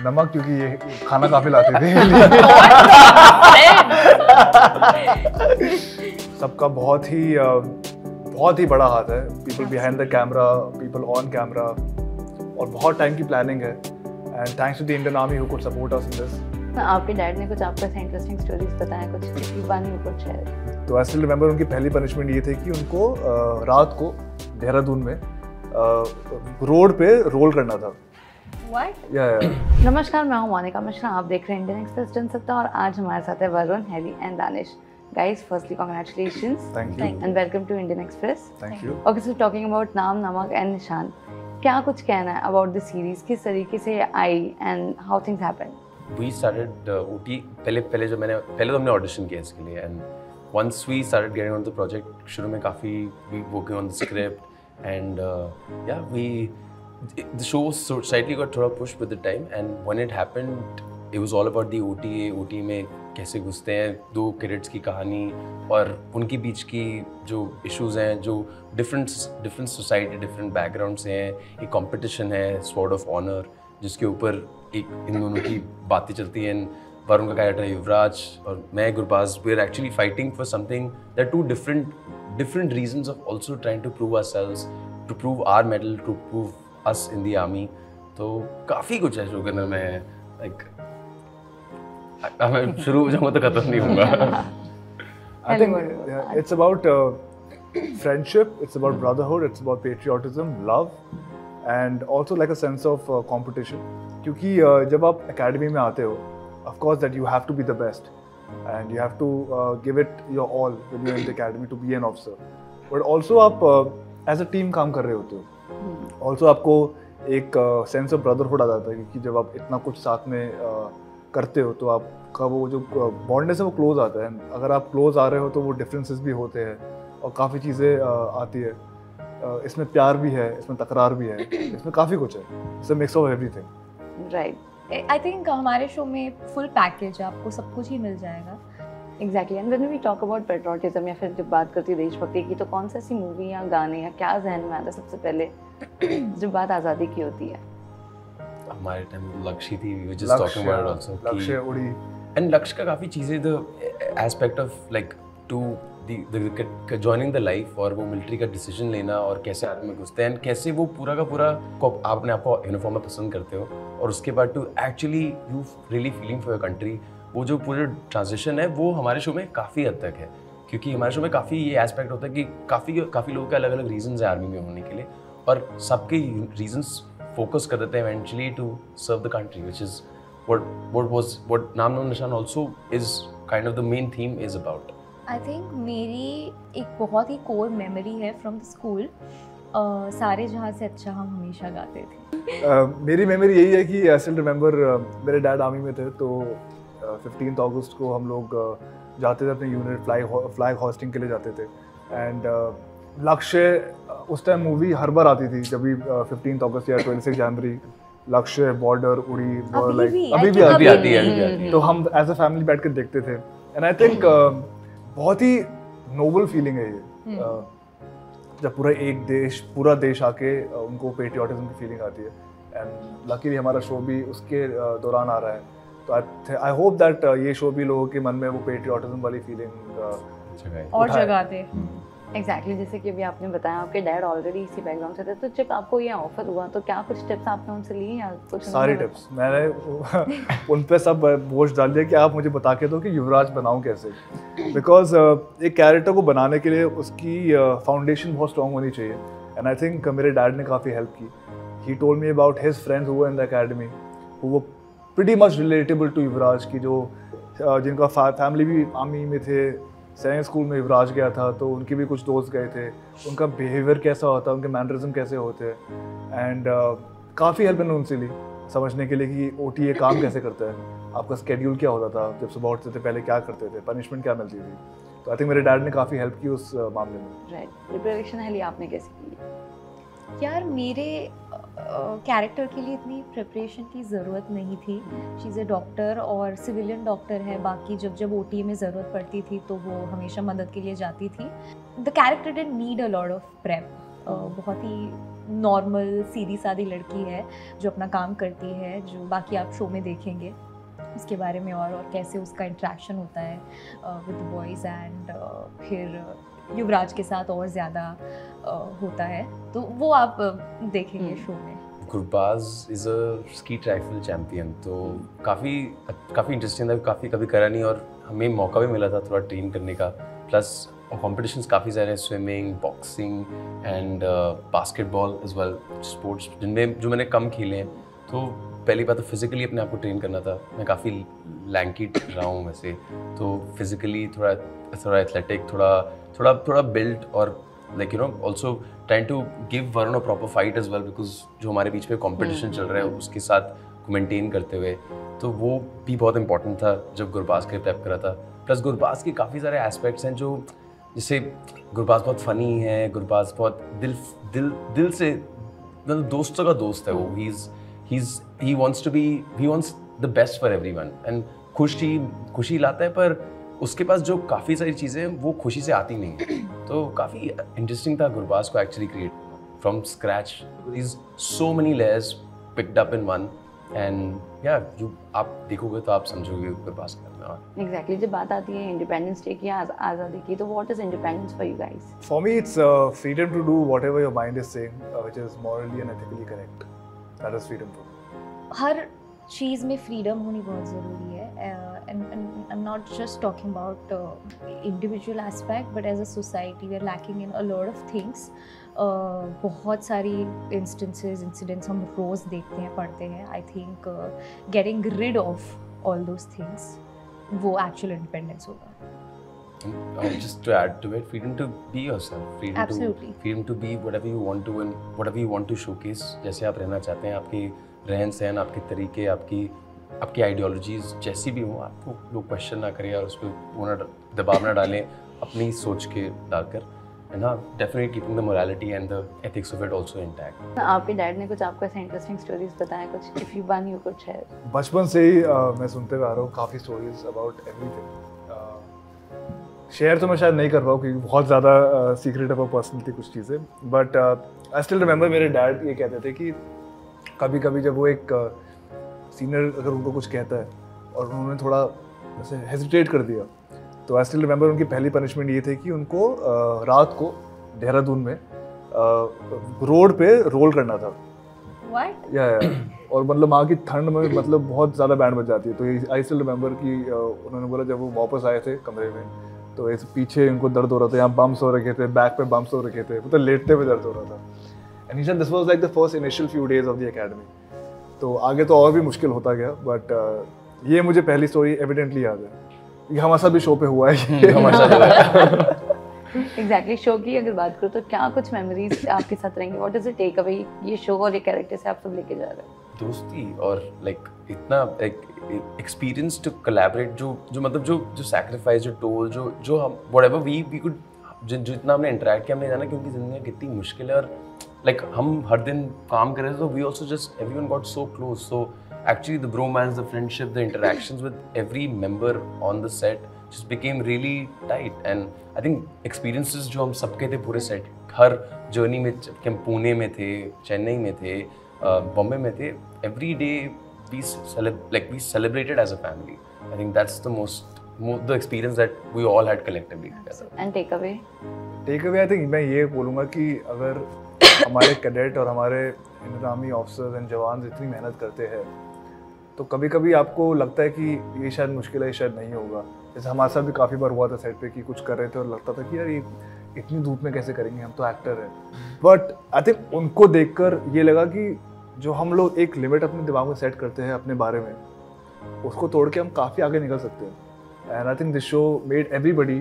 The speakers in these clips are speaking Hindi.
नमक, क्योंकि ये खाना काफी लाते थे। सबका बहुत ही बड़ा हाथ है, people behind the camera, people on camera, और बहुत टाइम की प्लानिंग है, and thanks to the Indian army who could support us in this. आपके डैड ने कुछ आपको ऐसे इंटरेस्टिंग स्टोरीज बताया, कुछ वन यू कुड शेयर? तो आई स्टिल रिमेंबर उनकी पहली पनिशमेंट ये थी कि उनको रात को देहरादून में रोड पे रोल करना था। नमस्कार, मैं हूँ मोनिका मिश्रा, आप देख रहे हैं इंडियन एक्सप्रेस जनसत्ता, और आज हमारे साथ है Varun, Harry and Danish. Guys, firstly, congratulations. Thank you. And welcome to Indian Express. Thank you. Okay, so talking about नाम, नमक and निशान, क्या कुछ कहना है about the series? किस तरीके से आई and how things happened? We started OT पहले तो हमने audition किया इसके लिए, and once we started getting on the project, शुरू में काफ़ी we working on the script, and the show slightly got थोड़ा pushed with the time, and when it happened, it was all about the OT में कैसे घुसते हैं दो कैडेट्स की कहानी और उनके बीच की जो इश्यूज हैं, जो डिफरेंट सोसाइटी, डिफरेंट बैकग्राउंड से हैं। एक कंपटीशन है स्वॉर्ड ऑफ ऑनर, जिसके ऊपर एक इन दोनों की बातें चलती हैं। वरुण का कैरेक्टर है युवराज और मैं Gurbaz, we are actually fighting for something that to different reasons of also trying to prove ourselves, to prove our medal, to prove us in the army. तो काफ़ी कुछ है शो के अंदर में, लाइक मैं शुरू हो जाऊंगा तो खत्म नहीं होगा। I think it's about friendship, it's about brotherhood, it's about patriotism, love, and also like a sense of competition. क्योंकि जब आप academy में आते हो, of course that you have to be the best, and you have to give it your all when you're in the academy to be an officer. But also आप as a team काम कर रहे होते हो। Also आपको एक sense of brotherhood आ जाता है, क्योंकि जब आप इतना कुछ साथ में करते हो तो आपका वो जो बॉन्डनेस है वो क्लोज आता है। अगर आप क्लोज आ रहे हो तो वो डिफरेंसेस भी होते हैं और काफ़ी चीज़ें आती है। इसमें प्यार भी है, इसमें तकरार भी है, इसमें काफ़ी कुछ है। It's a mix of everything. Right, I think हमारे शो में फुल पैकेज है, आपको सब कुछ ही मिल जाएगा। Exactly. And when we talk about patriotism या फिर जब बात करती है देशभक्ति की, तो कौन सी ऐसी मूवी या गाने या क्या जहन में आता है सबसे पहले जब बात आज़ादी की होती है? हमारे टाइम लक्ष्य थी, we were just talking about it also, लक्ष्य उड़ी, and लक्ष्य का काफ़ी चीज़ें, the aspect of like to the joining the life, और वो मिलिट्री का डिसीजन लेना और कैसे आर्मी में घुसते हैं, कैसे वो पूरा का पूरा आपने आपको यूनिफॉर्म में पसंद करते हो और उसके बाद to actually you really feeling for your country, वो जो पूरे ट्रांजिशन है वो हमारे शो में काफ़ी हद तक है। क्योंकि हमारे शो में काफ़ी ये एस्पेक्ट होता है कि काफ़ी लोगों के अलग अलग रीजंस है आर्मी में होने के लिए, और सबके रीजंस फोकस कर देते हैं eventually to serve the country, which is what नाम नमक निशान also is kind of the main theme is about. I think मेरी एक बहुत ही कोर मेमोरी है फ्रॉम द स्कूल, सारे जहाँ से अच्छा हम हमेशा गाते थे। मेरी मेमोरी यही है कि आई स्टिल रिमेंबर मेरे डैड आर्मी में थे, तो 15 अगस्त को हम लोग जाते थे अपने यूनिट फ्लैग होस्टिंग के लिए जाते थे, एंड लक्ष्य उस टाइम मूवी हर बार आती थी, जब भी 15 अगस्त या 26 जनवरी लक्ष्य, बॉर्डर, उड़ी, अभी भी आती है। तो हम एज अ फैमिली बैठ कर देखते थे, एंड आई थिंक बहुत ही नोबल फीलिंग है ये, जब पूरा देश आके उनको पेट्रियोटिज्म की फीलिंग आती है, एंड लकीली हमारा शो भी उसके दौरान आ रहा है। तो आई होप दैट ये शो भी लोगों के मन में वो पेट्रियोटिज्म वाली फीलिंग और जगाते। एग्जैक्टली, जैसे कि अभी आपने बताया आपके डैड ऑलरेडी इसी बैकग्राउंड से थे, तो जब आपको ये ऑफर हुआ तो क्या कुछ टिप्स आपने उनसे लिए या कुछ? सारी टिप्स मैंने उन पे सब बोझ डाल दिया कि आप मुझे बता के दो कि युवराज बनाऊं कैसे, बिकॉज एक कैरेक्टर को बनाने के लिए उसकी फाउंडेशन बहुत स्ट्रॉन्ग होनी चाहिए, एंड आई थिंक मेरे डैड ने काफ़ी हेल्प की। He told me about his friends who were in the academy, who were pretty much relatable to Yuvraj की, जो जिनका फैमिली भी आर्मी में थे, सैनिक स्कूल में युवराज गया था, तो उनके भी कुछ दोस्त गए थे, उनका बिहेवियर कैसा होता है, उनके मैनरिज्म कैसे होते हैं, एंड काफ़ी हेल्प मैंने उनसे ली समझने के लिए कि OTA काम कैसे करता है, आपका स्केड्यूल क्या होता था, जब सुबह उठते थे पहले क्या करते थे, पनिशमेंट क्या मिलती थी। तो आई थिंक मेरे डैड ने काफ़ी हेल्प की उस मामले में। राइट, प्रिपरेशन है आपने कैसे की? यार मेरे कैरेक्टर के लिए इतनी प्रिपरेशन की ज़रूरत नहीं थी। शी इज़ ए डॉक्टर और सिविलियन डॉक्टर है, बाकी जब OTA में ज़रूरत पड़ती थी तो वो हमेशा मदद के लिए जाती थी। The character didn't need a lot of prep, बहुत ही नॉर्मल सीधी सादी लड़की है जो अपना काम करती है, जो बाकी आप शो में देखेंगे उसके बारे में, और कैसे उसका इंट्रैक्शन होता है विद बॉयज़ एंड फिर युवराज के साथ और ज़्यादा होता है, तो वो आप देखेंगे शो में। Gurbaz is a skeet rifle champion, तो काफ़ी इंटरेस्टिंग था, कभी करा नहीं और हमें मौका भी मिला था थोड़ा ट्रेन करने का, प्लस कॉम्पिटिशन्स काफ़ी सारे हैं, swimming, boxing and basketball as well, sports जिनमें जो मैंने कम खेले हैं। तो पहली बात तो फिज़िकली अपने आप को ट्रेन करना था, मैं काफ़ी लैंकी रहा हूँ वैसे, तो फिज़िकली थोड़ा एथलेटिक, थोड़ा बिल्ट और like you know also trying to give Varun a proper fight as well, because जो हमारे बीच में कंपटीशन चल रहा है उसके साथ मेंटेन करते हुए, तो वो भी बहुत इंपॉर्टेंट था जब गुरबाज के प्रेप करा था। प्लस गुरबाज के काफ़ी सारे एस्पेक्ट्स हैं जो, जैसे गुरबाज बहुत फ़नी है, गुरबाज बहुत दिल से मतलब दोस्तों का दोस्त है वो, he wants the best for everyone and खुशी लाता है, पर उसके पास जो काफ़ी सारी चीज़ें हैं वो खुशी से आती नहीं, तो काफ़ी इंटरेस्टिंग था गुरबाज को actually create from scratch. There's so many layers picked up in one and yeah, आप देखोगे तो आप समझोगे गुरबाज के बारे में। Exactly, जब बात आती है इंडिपेंडेंस डे की, आज़ादी की, तो what is independence for you guys? For me, it's freedom to do whatever your mind is saying, which is morally and ethically correct. That is freedom for me. हर चीज़ में फ्रीडम होनी बहुत ज़रूरी है, and I am not just talking about individual aspect, but as a society we are lacking in a lot of things. बहुत सारी इंसिडेंट्स हम रोज़ देखते हैं, पढ़ते हैं। I think getting rid of all those things, वो एक्चुअल इंडिपेंडेंस होगा। Just to add to it, freedom to be yourself, freedom to be whatever you want to and whatever you want to showcase, जैसे आप रहना चाहते हैं, आपकी रहन सहन, आपके तरीके, आपकी आइडियोलॉजीज जैसी भी हो, आपको लोग क्वेश्चन ना करें और उस पर वो ना दबाव ना डालें अपनी सोच के डालकर, एंड हाँ, definitely keeping the morality and the ethics of it also intact. आपके डैड ने कुछ आपको ऐसे इंटरेस्टिंग स्टोरीज बताया, कुछ if you one you could share? बचपन से ही मैं सुनते हुए आ रहा हूँ काफ़ी स्टोरीज अबाउट एवरीथिंग। शेयर तो मैं शायद नहीं कर पाऊँ क्योंकि बहुत ज़्यादा सीक्रेट है पर्सनल थी कुछ चीज़ें, बट आई स्टिल रिमेंबर मेरे डैड ये कहते थे कि कभी कभी जब वो एक सीनियर अगर उनको कुछ कहता है और उन्होंने थोड़ा ऐसे हेजिटेट कर दिया, तो आई स्टिल रिमेंबर उनकी पहली पनिशमेंट ये थी कि उनको रात को देहरादून में रोड पे रोल करना था। या और मतलब वहाँ की ठंड में मतलब बहुत ज़्यादा बैंड बज जाती है, तो आई स्टिल रिमेंबर कि उन्होंने बोला जब वो वापस आए थे कमरे में तो ऐसे पीछे उनको दर्द हो रहा था, यहाँ बम्स हो रखे थे, बैक पे बम्स हो रखे थे, मतलब लेटते हुए दर्द हो रहा था। And he said this was like the first initial few days of the academy. तो आगे तो और भी मुश्किल होता गया, बट ये मुझे पहली स्टोरी एविडेंटली याद है, ये हमारे साथ भी शो पे हुआ है। एग्जैक्टली, शो की अगर बात करो तो क्या कुछ मेमोरीज आपके साथ रहेंगी? What is the take away ये शो और ये कैरेक्टर से आप सब लेके जा रहे हैं? दोस्ती और लाइक इतना एक एक्सपीरियंस टू कोलैबोरेट, जो मतलब जो सैक्रिफाइस, जो टोल, जो हम व्हाटएवर वी कुड, जितना हमने इंटरेक्ट किया, हमने जाना क्योंकि जिंदगी कितनी मुश्किल है और लाइक हम हर दिन काम कर रहे थे, तो we also just everyone got so close, so actually the bromance, the friendship, the interactions with every member on the set just became really tight, and I think experiences जो हम सबके थे पूरे सेट, हर जर्नी में, हम पुणे में थे, चेन्नई में थे, बॉम्बे में थे, every day we celebrated as a family. I think that's the experience that we all had collectively together. And takeaway I think मैं ये बोलूँगा कि अगर हमारे कैडेट और हमारे इंडियन आर्मी ऑफिसर्स एंड जवान इतनी मेहनत करते हैं तो कभी कभी आपको लगता है कि ये शायद मुश्किल है, ये शायद नहीं होगा। जैसे हमारे साथ भी काफ़ी बार हुआ था सेट पे कि कुछ कर रहे थे और लगता था कि यार ये इतनी धूप में कैसे करेंगे, हम तो एक्टर हैं। बट आई थिंक उनको देखकर ये लगा कि जो हम लोग एक लिमिट अपने दिमाग में सेट करते हैं अपने बारे में, उसको तोड़ के हम काफ़ी आगे निकल सकते हैं। And I think this show made everybody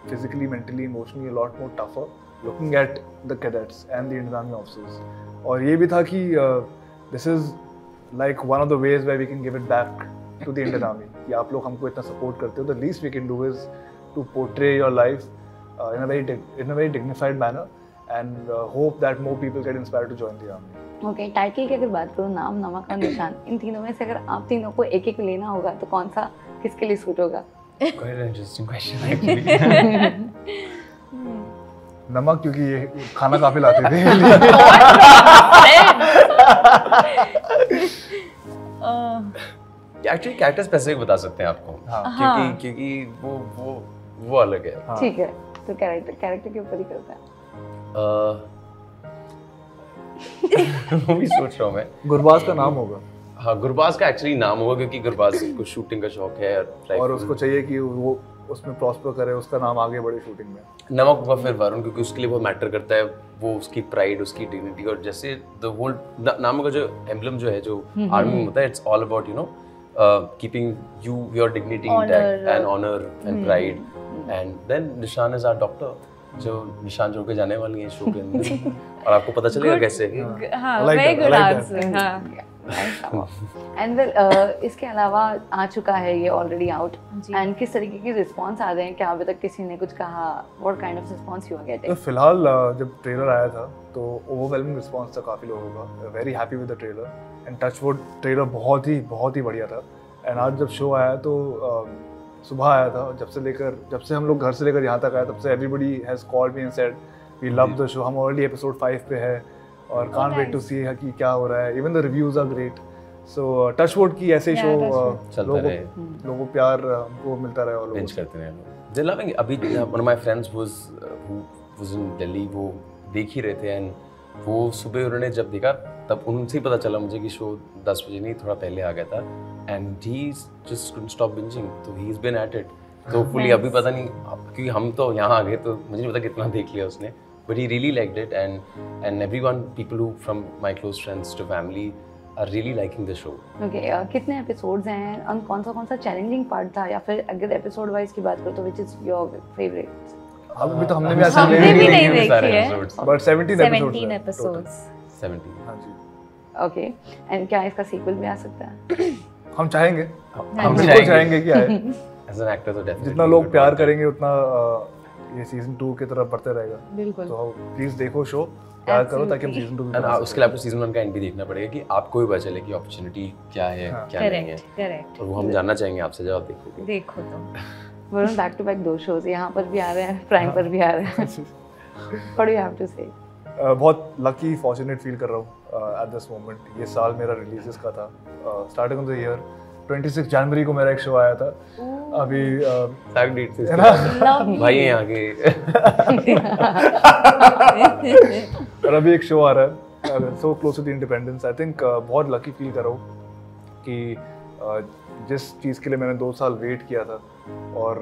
physically, mentally, emotionally a lot more tougher looking at the cadets and the Indian army officers. और ये भी था कि this is like one of the ways where we can give it back to the Indian Army कि आप लोग हमको इतना support करते हो, the least we can do is to portray your life in a very dignified manner and hope that more people get inspired to join the army. Okay, title की अगर बात करूँ, नाम, नमक और निशान, इन तीनों में से अगर आप तीनों को एक एक लेना होगा तो कौन सा किसके लिए सूट होगा? Quite an interesting question actually. नमक, क्योंकि ये खाना काफी लाते थे। एक्चुअली कैरेक्टर स्पेसिफिक बता सकते हैं आपको। हाँ। क्योंकि वो अलग है। हाँ। ठीक है, तो कैरेक्टर के ऊपर ही करते हैं। वो भी सोच रहा हूँ मैं। गुरबाज का नाम होगा। हाँ, गुरबाज का एक्चुअली नाम होगा क्योंकि गुरबाज को शूटिंग का शौक है और उसको चाहिए कि वो उसमें प्रॉस्पर करे, उसका नाम आगे बढ़े शूटिंग में। नमक होगा फिर वरुण, क्योंकि उसके लिए वो मैटर करता है, वो उसकी प्राइड, उसकी डिग्निटी, और जैसे द होल नाम का जो एम्बलम जो है, जो आर्मी में होता है, it's all about keeping your dignity intact and honor and pride. And then निशान is our doctor, जो निशान छोड़ के जाने वाली है शो के अंदर, और आपको पता चलेगा कैसे। हाँ, very good answer। हाँ। एंड इसके अलावा आ चुका है ये ऑलरेडी आउट, एंड किस तरीके की रिस्पांस आ रहे हैं? क्या अभी तक किसी ने कुछ कहा? What kind of response you are getting? तो फिलहाल जब ट्रेलर आया था तो ओवरवेलमिंग रिस्पांस था काफ़ी लोगों का। Very happy with the trailer, and touchwood trailer बहुत ही बढ़िया था। एंड आज जब शो आया तो सुबह आया था, जब से हम लोग घर से लेकर यहाँ तक आए, तब से everybody has called me and said we love the show. हम ऑलरेडी एपिसोड 5 पे है और कांट वेट टू सी कि क्या हो रहा है। Even the reviews are great. So touchwood की ऐसे शो लोगों को प्यार हमको मिलता रहे और बेंच करते रहे लोग। दे लविंग। अभी one of my friends was in Delhi, वो देख ही रहे थे, एंड वो सुबह उन्होंने जब देखा तब उनसे ही पता चला मुझे कि शो 10 बजे नहीं, थोड़ा पहले आ गया था, and he just couldn't stop bingeing. तो he is been at it. तो फुली अभी पता नहीं, क्योंकि हम तो यहाँ आ गए तो मुझे नहीं पता कितना देख लिया उसने, but he really liked it, and everyone, people who from my close friends to family are really liking the show. Okay, कितने एपिसोड्स हैं और कौन सा चैलेंजिंग पार्ट था, या फिर अगर एपिसोड वाइज की बात करो तो which is your favorite? अभी तो हमने भी नहीं देखी है, but 17 episodes 17। हाँ जी। Okay, and क्या इसका सीक्वल भी आ सकता है? हम चाहेंगे, हम बिल्कुल चाहेंगे कि आए। As an actor तो definitely जितना लोग प्यार करेंगे उतना ये सीजन 2 की तरफ बढ़ते रहेगा। बिल्कुल। तो प्लीज देखो शो, प्यार करो, ताकि हम सीजन 2 भी बना उसके लिए आपको सीजन 1 का एंड भी देखना पड़ेगा कि आपको भी पता चले कि अपॉर्चुनिटी क्या है, क्या नहीं है। करेक्ट। और वो हम जानना चाहेंगे आपसे जब आप देखोगे। देखो तो Varun back to back 2 shows यहाँ पर भी आ रहे हैं, प्राइम पर भी आ रहे हैं। What do you have to say? बहुत लकी फॉर्चुनेट फील कर रहा हूँ एट दिस मोमेंट। ये साल मेरा रिलीजेस का था, स्टार्टिंग ऑफ द ईयर 26 जनवरी को मेरा एक शो आया था। अभी साग डेट से भाई यहाँ के और अभी एक शो आ रहा है, so close to the independence. I think बहुत लकी फील कर रहा हूँ कि जिस चीज़ के लिए मैंने 2 साल वेट किया था और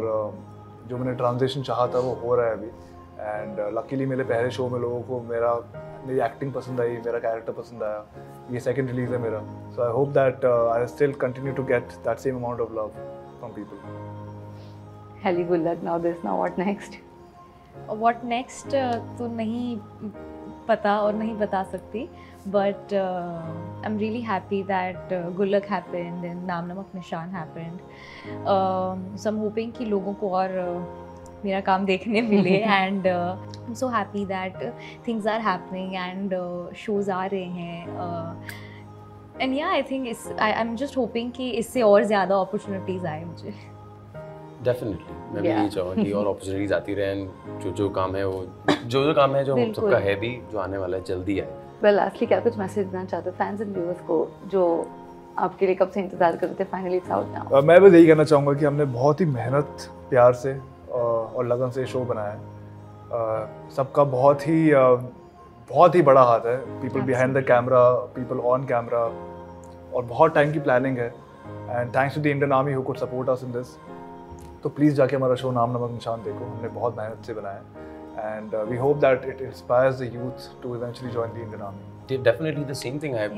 जो मैंने ट्रांजिशन चाहा था वो हो रहा है अभी। एंड लकीली मेरे पहले शो में लोगों को मेरी एक्टिंग पसंद आई, मेरा कैरेक्टर पसंद आया। ये सेकंड रिलीज है मेरा, so I hope that I still continue to get that same amount of love from people. हेली Good Luck. Now this, now what next? What next तो नहीं पता और नहीं बता सकती, but I am really happy that Good Luck happened and Naam Namak Nishan happened. So I am hoping कि लोगों को और मेरा काम देखने मिले, and I am so happy that things are happening and shows आ रहे हैं, एंड या I think I am just hoping कि इससे और ज़्यादा अपॉर्चुनिटीज़ आए मुझे। डेफिनेटली मैं भी यही चाहूँगा कि और अपॉर्चुनिटीज आती रहें। जो काम है वो जो काम है जो हम सबका है भी, जो आने वाला है जल्दी आए। वेल लास्टली क्या कुछ मैसेज देना चाहते हो फैंस एंड व्यूअर्स को जो आपके लिए कब से इंतजार कर रहे थे? Finally it's out now. मैं बस यही कहना चाहूँगा कि हमने बहुत ही मेहनत, प्यार से और लगन से शो बनाया है। सबका बहुत ही बड़ा हाथ है, people behind the camera, people on camera, और बहुत टाइम की प्लानिंग है। And thanks to the Indian army who could support us in this. तो प्लीज़ जाके हमारा शो नाम नमक निशान देखो, हमने बहुत मेहनत से बनाया है, and we hope that it inspires the youth to eventually join the Indian army. Definitely the same thing है।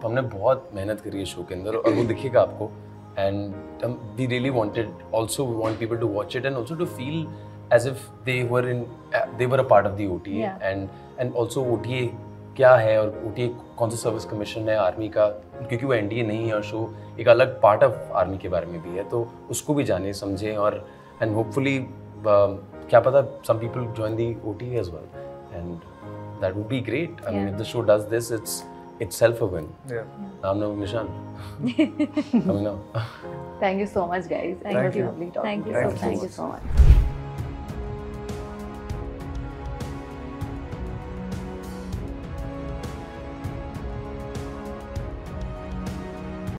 हमने बहुत मेहनत करी है शो के अंदर, और वो दिखेगा आपको। And we really wanted, also we want people to watch it and also to feel as if they were a part of the OTA, yeah. and also OTA क्या है और OTA कौन सा सर्विस कमीशन है आर्मी का, क्योंकि वो NDA नहीं है और शो एक अलग पार्ट ऑफ आर्मी के बारे में भी है, तो उसको भी जाने समझें, और एंड होपफुली क्या पता some people join the OTA as well, and that would be great. I mean, if the show does this, it's self a win. Yeah. Naam Namaak Nishan. Coming now. Thank you so much, guys. Thank you. Lovely talking. Thank you so much.